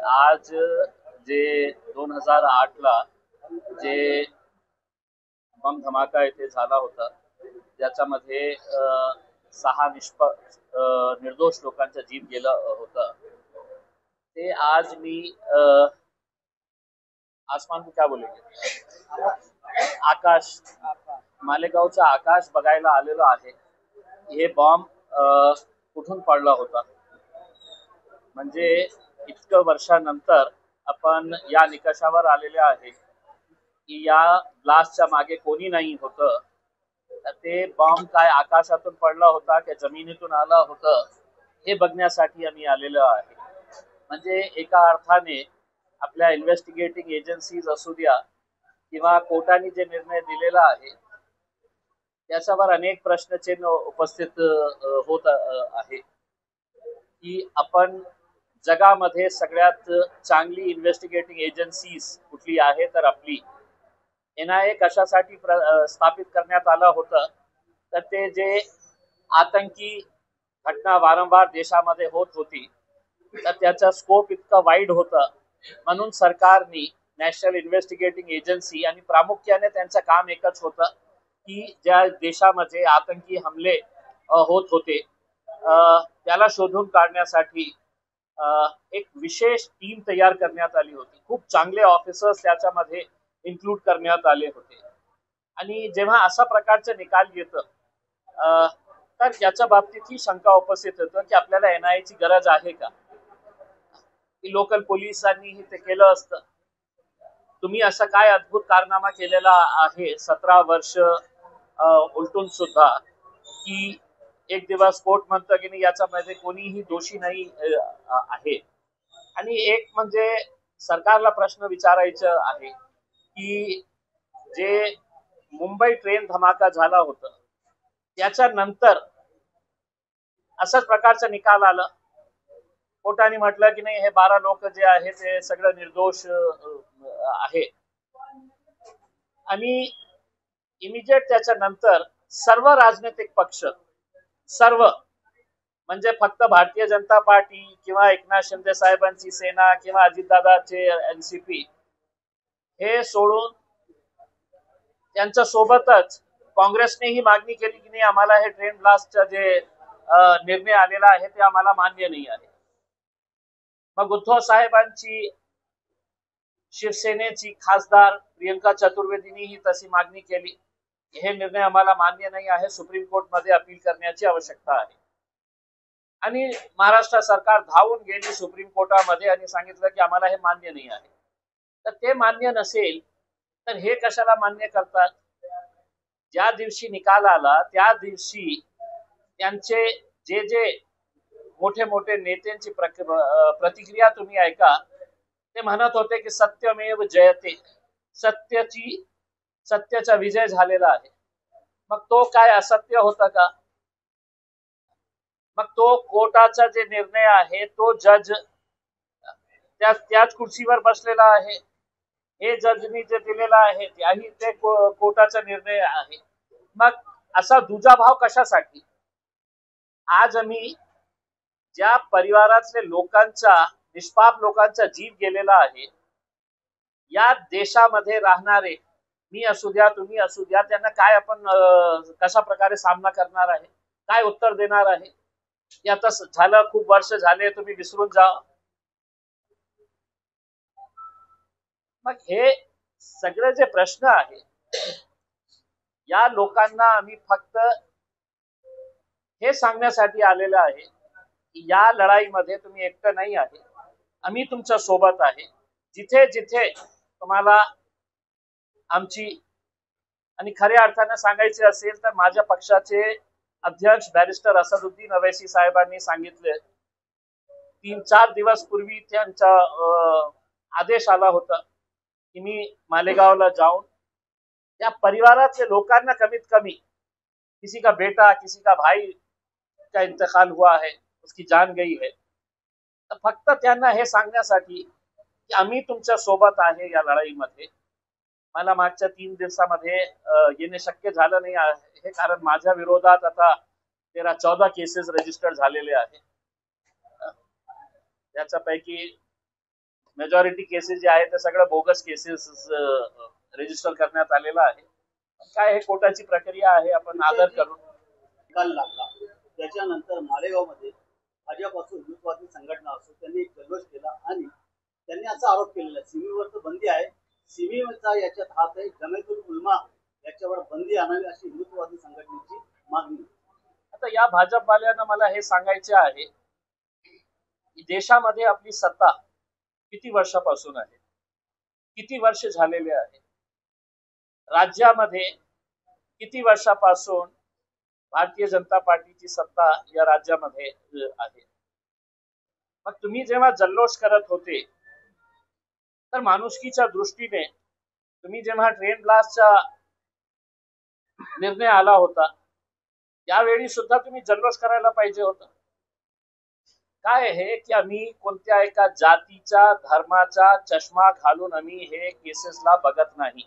आज जे 2008 ला जे बम धमाका येथे झाला होता, ज्याच्यामध्ये निर्दोष लोकांचा जीव गेला होता, ते आज मी आसमान को क्या बोलेंगे, आकाश, मालेगावचा आकाश बघायला आलेलो आहे. हे बॉम्ब कुठून पडला होता, म्हणजे इतकं वर्षानंतर आपण या निकषावर आलेले आहे की या ब्लास्टच्या मागे कोणी नाही होतं. ते बॉम्ब काय आकाशातून पडला होता की जमिनीतून आला होतं, हे बघण्यासाठी आम्ही आलेलो आहे. म्हणजे एका अर्थाने आपल्या इन्व्हेस्टिगेटिंग एजन्सीज असू द्या किंवा कोर्टाने जे निर्णय दिलेला आहे त्याच्यावर अनेक प्रश्नचिन्ह उपस्थित होत आहे की आपण जगामध्ये सगळ्यात चांगली इन्व्हेस्टिगेटिंग एजन्सीज कुठली आहे, तर आपली NIA कशासाठी स्थापित करण्यात आलं होतं, तर ते जे आतंकी घटना वारंवार देशामध्ये होत होती, तर त्याचा स्कोप इतका वाईड होता, म्हणून सरकारने नॅशनल इन्व्हेस्टिगेटिंग एजन्सी, आणि प्रामुख्याने त्यांचं काम एकच होतं की ज्या देशामध्ये आतंकी हमले होत होते त्याला शोधून काढण्यासाठी एक विशेष टीम तयार करण्यात आली होती. खूप चांगले ऑफिसर्स त्याच्यामध्ये इन्क्लूड करण्यात आले होते. आणि जेव्हा अशा प्रकारचे निकाल येतं तर याच्या बाबतीत ही शंका उपस्थित होतं की आपल्याला NIA ची गरज आहे का, की लोकल पोलिसांनी ते केलं असतं. तुम्ही असं काय अद्भुत कारनामा केलेला आहे 17 वर्ष उलटून सुद्धा, की एक दिवस कोर्ट म्हणतं की नाही याच्यामध्ये कोणीही दोषी नाही आहे. आणि एक म्हणजे सरकारला प्रश्न विचारायचा आहे की जे मुंबई ट्रेन धमाका झाला होता त्याच्यानंतर अशाच प्रकारचा निकाल आला. कोर्टाने म्हटलं की नाही हे 12 लोक जे आहे ते सगळं निर्दोष आहे. आणि इमिजिएट त्याच्यानंतर सर्व राजनैतिक पक्ष, सर्व म्हणजे फक्त भारतीय जनता पार्टी किंवा एकनाथ शिंदे साहेबांची सेना किंवा अजितदादाचे NCP हे सोडून त्यांच्या सोबतच काँग्रेसने ही मागणी केली की नाही आम्हाला हे ट्रेन ब्लास्टचा जे निर्णय आलेला आहे ते आम्हाला मान्य नाही आहे. मग उद्धव साहेबांची शिवसेनेची खासदार प्रियंका चतुर्वेदींनी ही तशी मागणी केली, हे निर्णय आम्हाला मान्य नाही आहे, सुप्रीम कोर्टमध्ये अपील करण्याची आवश्यकता आहे. आणि महाराष्ट्र सरकार धावून गेली सुप्रीम कोर्टामध्ये आणि सांगितलं की आम्हाला हे मान्य नाही आहे. तर ते मान्य नसेल तर हे कशाला मान्य करतात. ज्या दिवशी निकाल आला त्या दिवशी त्यांचे जे जे मोठे मोठे नेत्यांची प्रतिक्रिया तुम्ही ऐका. ते म्हणत होते की सत्यमेव जयते, सत्याचा विजय झालेला आहे. मग तो काय असत्य होता का. मग तो कोर्टाचा जे निर्णय आहे तो जज त्याच खुर्चीवर बसलेला आहे. हे जजनी जे दिलेला आहे त्याही ते कोर्टाचा निर्णय आहे. मग असा दुजाभाव कशासाठी. आज आम्ही ज्या परिवारातले लोकांचा, निष्पाप लोकांचा जीव गेलेला आहे, या देशामध्ये राहणारे मी असू द्या तुम्ही असू द्या, त्यांना काय आपण कशा प्रकारे सामना करणार आहे, काय उत्तर देणार आहे. आता झालं, खूप वर्ष झाले, तुम्ही विसरून जा. मग हे सगळे जे प्रश्न आहे या लोकांना आम्ही फक्त हे सांगण्यासाठी आलेलं आहे की या लढाईमध्ये तुम्ही एकटं नाही आहे, आम्ही तुमच्या सोबत आहे. जिथे जिथे तुम्हाला आमची, आणि खऱ्या अर्थाने सांगायचे असेल तर माझ्या पक्षाचे अध्यक्ष बॅरिस्टर असदुद्दीन अवैसी साहेबांनी सांगितले 3-4 दिवस पूर्वी त्यांचा आदेश आला होता कि मी मालेगावला जाऊन त्या परिवारातले लोकांना कमीत कमी, किसी का बेटा किसी का भाई का इंतकाल हुआ है, उसकी जान गई है, तर फक्त त्यांना हे सांगण्यासाठी की आम्ही तुमच्या सोबत आहे या लढाईमध्ये. मला मागच्या 3 दिवसामध्ये येणे शक्य झालं नाही आहे, कारण माझ्या विरोधात आता 13-14 केसेस रजिस्टर झालेले आहे. त्याच्यापैकी मेजॉरिटी केसेस जे आहे ते सगळं बोगस केसेस रजिस्टर करण्यात आलेलं आहे. काय हे कोर्टाची प्रक्रिया आहे, आपण आदर करू. निकाल लागला त्याच्यानंतर मालेगावमध्ये भाजप असो हिंदुत्ववादी संघटना असो त्यांनी एक जल्लोष केला आणि त्यांनी असा आरोप केलेला सिमीवर तर बंदी आहे, सिमीचा याच्यात हात आहे, जमेतुल उलमा याच्यावर बंदी आणावी अशी हिंदुत्ववादी संघटनेची मागणी. आता या भाजपवाल्यांना मला हे सांगायचे आहे की देशामध्ये आपली सत्ता किती वर्षापासून आहे, किती वर्ष झालेले आहे, राज्यामध्ये किती वर्षापासून भारतीय जनता पार्टीची सत्ता या राज्यामध्ये आहे. मग तुम्ही जेव्हा जल्लोष करत होते तर माणुसकीच्या दृष्टीने तुम्ही जेव्हा ट्रेन ब्लास्टचा निर्णय आला होता त्यावेळी सुद्धा तुम्ही जल्लोष करायला पाहिजे होतं. काय आहे की आम्ही कोणत्या एका जातीच्या धर्माचा चष्मा घालून आम्ही हे केसेसला बघत नाही.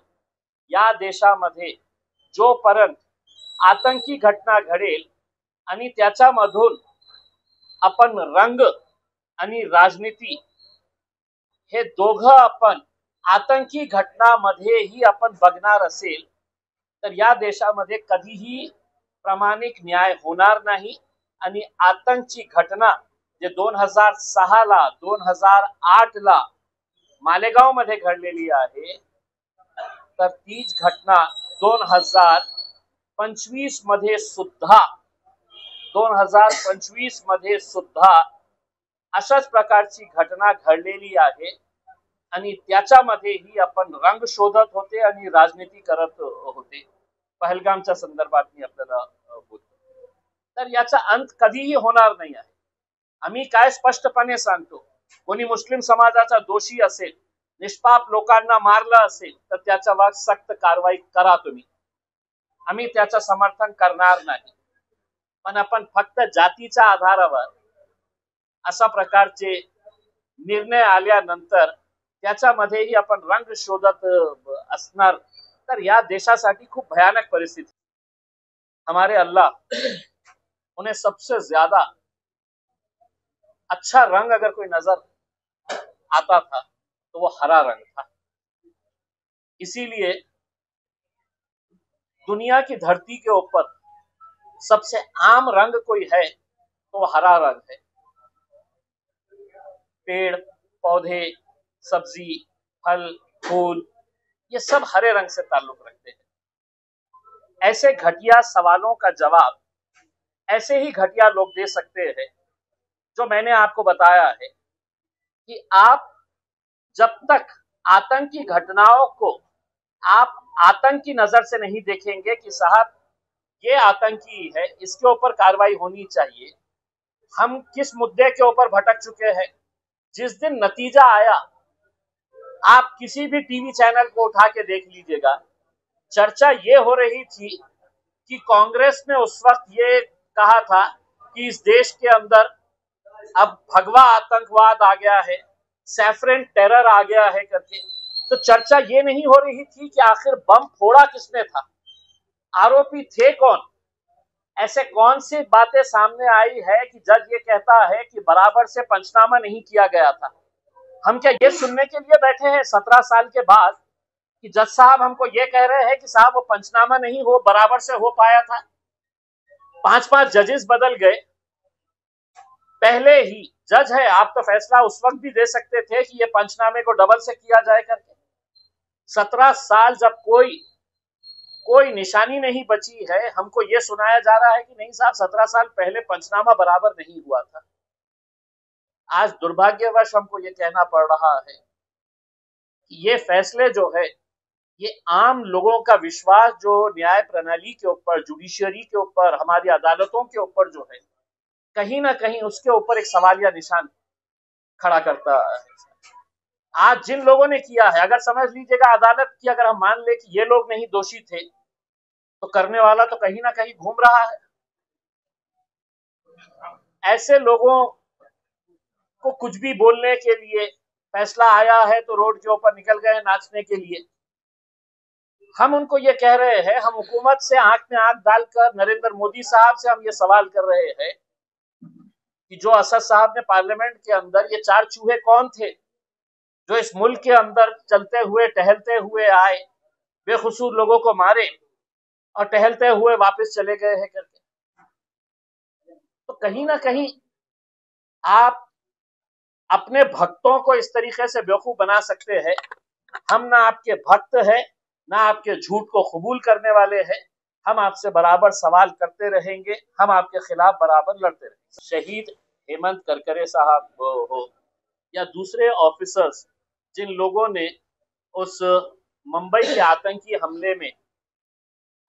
या देशामध्ये जोपर्यंत आतंकी घटना घडेल आणि त्याच्यामधून आपण रंग आणि राजनीती हे दोघं आपण आतंकी घटनामध्येही आपण बघणार असेल तर या देशामध्ये कधीही प्रामाणिक न्याय होणार नाही. आणि आतंकी घटना जे 2006 ला 2008 ला मालेगाव मध्ये घडलेली आहे तर तीच घटना 2025 मध्ये सुद्धा अशाच प्रकारची घटना घडलेली आहे. आणि त्याच्यामध्येही आपण रंग शोधत होते आणि राजनीती करत होते. पहलगामच्या संदर्भात मी आपल्याला बोलतो. तर याचा अंत कधीही होणार नाही आहे. आम्ही काय स्पष्टपणे सांगतो, कोणी मुस्लिम समाजाचा दोषी असेल, निष्पाप लोकांना मारलं असेल तर त्याच्यावर सक्त कारवाई करा तुम्ही. आम्ही त्याचं समर्थन करणार नाही. पण आपण फक्त जातीच्या आधारावर अशा प्रकारचे निर्णय आल्यानंतर त्याच्यामध्येही आपण रंग शोधत असणार तर या देशासाठी खूप भयानक परिस्थिती. हमारे अल्लाह उन्हें सबसे ज्यादा अच्छा रंग अगर कोई नजर आता था तो वो हरा रंग था. इसीलिए दुनिया की धरती के ऊपर सबसे आम रंग कोई है तो वो हरा रंग है. पेड़ पौधे सब्जी फल फूल ये सब हरे रंग से ताल्लुक रखते हैं. ऐसे घटिया सवालों का जवाब ऐसे ही घटिया लोग दे सकते हैं जो मैंने आपको बताया है कि आप जब तक आतंकी घटनाओं को आप आतंकी नजर से नहीं देखेंगे कि साहब ये आतंकी है, इसके ऊपर कार्रवाई होनी चाहिए. हम किस मुद्दे के ऊपर भटक चुके हैं. जिस दिन नतीजा आया आप किसी भी टीवी चैनल को उठा के देख लीजिएगा, चर्चा ये हो रही थी कि कांग्रेस ने उस वक्त ये कहा था कि इस देश के अंदर अब भगवा आतंकवाद आ गया है, सैफरन टेरर आ गया है करके. तो चर्चा ये नहीं हो रही थी कि आखिर बम फोड़ा किसने था, आरोपी थे कौन. ऐसे कौन सी बातें सामने आई है कि जज ये कहता है कि बराबर से पंचनामा नहीं किया गया था. हम क्या ये सुनने के लिए बैठे हैं 17 साल के बाद कि जज साहब हमको ये कह रहे हैं कि साहब वो पंचनामा नहीं हो बराबर से हो पाया था. 5-5 जजेस बदल गए. पहले ही जज है, आप तो फैसला उस वक्त भी दे सकते थे कि ये पंचनामे को डबल से किया जाए करके. 17 साल जब कोई निशानी नहीं बची है, हमको ये सुनाया जा रहा है कि नहीं साहब 17 साल पहले पंचनामा बराबर नहीं हुआ था. आज दुर्भाग्यवश हमको ये कहना पड़ रहा है कि ये फैसले जो है ये आम लोगों का विश्वास जो न्याय प्रणाली के ऊपर, जुडिशियरी के ऊपर, हमारी अदालतों के ऊपर जो है, कहीं ना कहीं उसके ऊपर एक सवालिया निशान खड़ा करता है. आज जिन लोगों ने किया है, अगर समझ लीजिएगा अदालत की अगर हम मान ले कि ये लोग नहीं दोषी थे तो करने वाला तो कहीं ना कहीं घूम रहा है. ऐसे लोगों को कुछ भी बोलने के लिए फैसला आया है तो रोड के ऊपर निकल गए नाचने के लिए. हम उनको ये कह रहे हैं, हम हुकूमत से आंख में आंख डालकर नरेंद्र मोदी साहब से हम ये सवाल कर रहे हैं कि जो असद साहब ने पार्लियामेंट के अंदर ये 4 चूहे कौन थे जो इस मुल्क के अंदर चलते हुए टहलते हुए आए, बेखुसूर लोगों को मारे और टहलते हुए वापस चले गए हैं करके। तो कहीं ना कहीं आप अपने भक्तों को इस तरीके से बेवकूफ बना सकते हैं। हम ना आपके भक्त हैं, ना आपके झूठ को कबूल करने वाले हैं। हम आपसे बराबर सवाल करते रहेंगे, हम आपके खिलाफ बराबर लड़ते रहेंगे। शहीद हेमंत करकरे साहब हो या दूसरे ऑफिसर्स, जिन लोगों ने उस मुंबई के आतंकी हमले में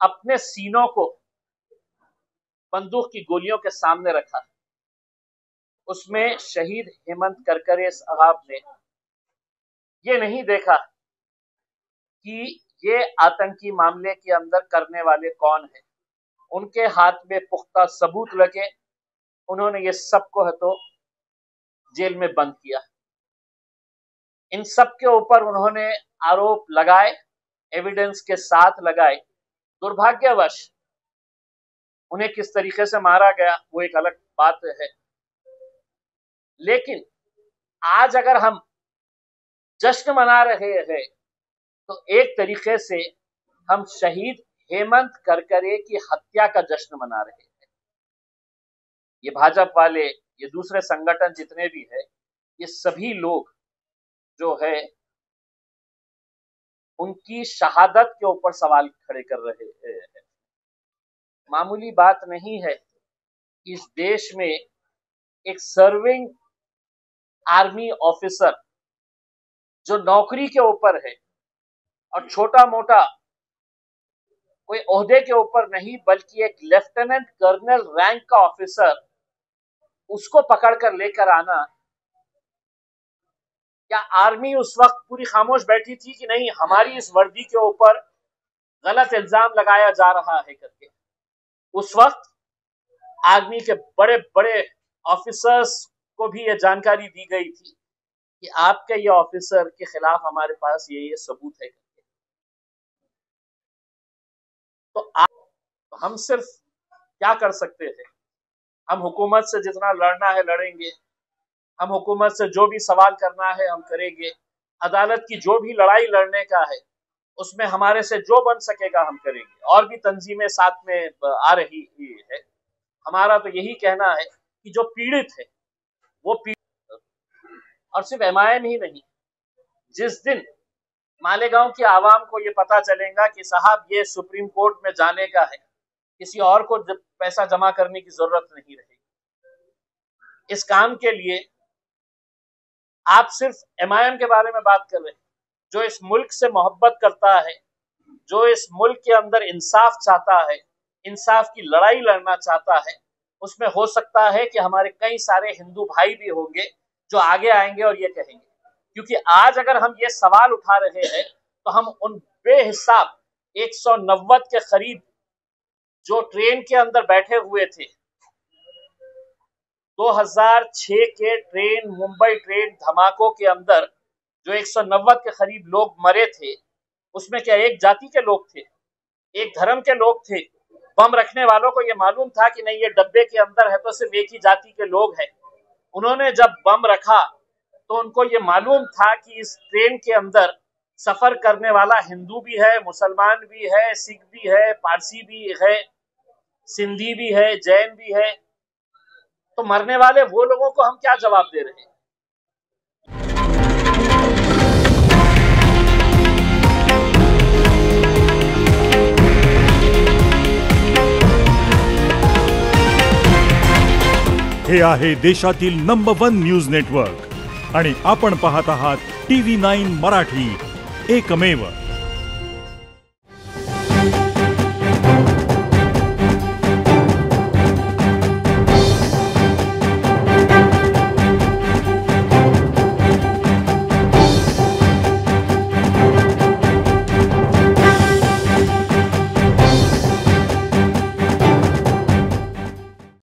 अपने सीनों को बंदूक की गोलियों के सामने रखा, उसमें शहीद हेमंत करकरे साहब ने ये नहीं देखा कि ये आतंकी मामले के अंदर करने वाले कौन है। उनके हाथ में पुख्ता सबूत लगे, उन्होंने ये सबको है तो जेल में बंद किया। इन सब के ऊपर उन्होंने आरोप लगाए, एविडेंस के साथ लगाए। दुर्भाग्यवश उन्हें किस तरीके से मारा गया वो एक अलग बात है, लेकिन आज अगर हम जश्न मना रहे हैं तो एक तरीके से हम शहीद हेमंत करकरे की हत्या का जश्न मना रहे हैं। ये भाजपा वाले, ये दूसरे संगठन जितने भी है, ये सभी लोग जो है उनकी शहादत के ऊपर सवाल खड़े कर रहे हैं। मामूली बात नहीं है, इस देश में एक सर्विंग आर्मी ऑफिसर जो नौकरी के ऊपर है और छोटा मोटा कोई ओहदे के ऊपर नहीं बल्कि एक लेफ्टिनेंट कर्नल रैंक का ऑफिसर, उसको पकड़कर लेकर आना। क्या आर्मी उस वक्त पूरी खामोश बैठी थी कि नहीं हमारी इस वर्दी के ऊपर गलत इल्जाम लगाया जा रहा है करके? उस वक्त आर्मी के बड़े बड़े ऑफिसर्स को भी यह जानकारी दी गई थी कि आपके ये ऑफिसर के खिलाफ हमारे पास ये सबूत है करके। तो हम सिर्फ क्या कर सकते हैं? हम हुकूमत से जितना लड़ना है लड़ेंगे, हम हुकूमत से जो भी सवाल करना है हम करेंगे, अदालत की जो भी लड़ाई लड़ने का है उसमें हमारे से जो बन सकेगा हम करेंगे। और भी तंजीमें साथ में आ रही है। हमारा तो यही कहना है कि जो पीड़ित है वो पीड़ित, और सिर्फ एमआईएम ही नहीं, जिस दिन मालेगांव की आवाम को ये पता चलेगा कि साहब ये सुप्रीम कोर्ट में जाने का है, किसी और को पैसा जमा करने की जरूरत नहीं रहेगी। इस काम के लिए आप सिर्फ एमआईएम के बारे में बात कर रहे हैं, जो इस मुल्क से मोहब्बत करता है, जो इस मुल्क के अंदर इंसाफ चाहता है, इंसाफ की लड़ाई लड़ना चाहता है, उसमें हो सकता है कि हमारे कई सारे हिंदू भाई भी होंगे जो आगे आएंगे और ये कहेंगे। क्योंकि आज अगर हम ये सवाल उठा रहे हैं तो हम उन बेहिसाब 190 के करीब जो ट्रेन के अंदर बैठे हुए थे, 2006 के ट्रेन मुंबई ट्रेन धमाकों के अंदर जो 190 के करीब लोग मरे थे, उसमें क्या एक जाति के लोग थे, एक धर्म के लोग थे? बम रखने वालों को यह मालूम था कि नहीं ये डब्बे के अंदर है तो सिर्फ एक ही जाति के लोग हैं। उन्होंने जब बम रखा तो उनको ये मालूम था कि इस ट्रेन के अंदर सफर करने वाला हिंदू भी है, मुसलमान भी है, सिख भी है, पारसी भी है, सिंधी भी है, जैन भी है। तो मरने वाले वो लोगों को हम क्या जवाब दे रहे हैं? हे आहे देशातील नंबर 1 न्यूज नेटवर्क आणि आपण पाहत आहात TV9 मराठी, एकमेव.